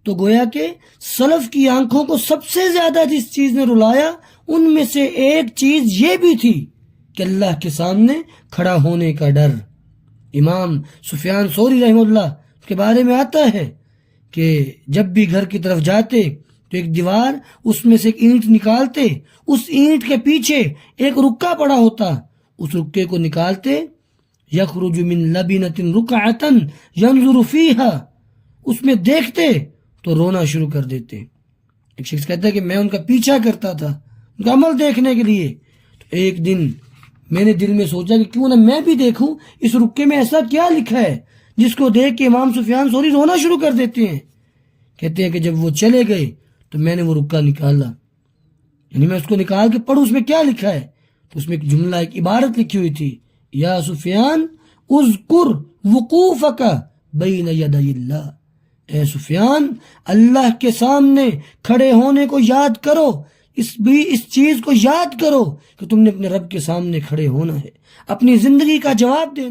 تو گویا کہ سلف کی آنکھوں کو سب سے زیادہ جس چیز نے رلایا ان میں سے ایک چیز یہ بھی تھی کہ اللہ کے سامنے کھڑا ہونے کا ڈر۔ امام سفیان ثوری رحمہ اللہ کے بارے میں آتا ہے کہ جب بھی گھر کی طرف جاتے تو ایک دیوار، اس میں سے ایک اینٹ نکالتے، اس اینٹ کے پیچھے ایک رکا پڑا ہوتا، اس رکے کو نکالتے، یخرج من لبنۃ رکعۃ ینظر فیہا، اس میں دیکھتے تو رونا شروع کر دیتے۔ ایک شخص کہتا ہے کہ میں ان کا پیچھا کرتا تھا ان کا عمل دیکھنے کے لیے، تو ایک دن میں نے دل میں سوچا کہ کیوں نہ میں بھی دیکھوں اس رکے میں ایسا کیا لکھا ہے جس کو دیکھ کے امام سفیان ثوری رونا شروع کر دیتے ہیں۔ کہتے ہیں کہ جب وہ چلے گئے تو میں نے وہ رکا نکالا، یعنی میں اس کو نکال کے پڑھوں اس میں کیا لکھا ہے، تو اس میں ایک جملہ، ایک عبارت لکھی ہوئی تھی، یا سفیان اذکر وقوفک بین یدی اللہ، اے سفیان اللہ کے سامنے کھڑے ہونے کو یاد کرو، اس چیز کو یاد کرو کہ تم نے اپنے رب کے سامنے کھڑے ہونا ہے، اپنی زندگی کا جواب دینا۔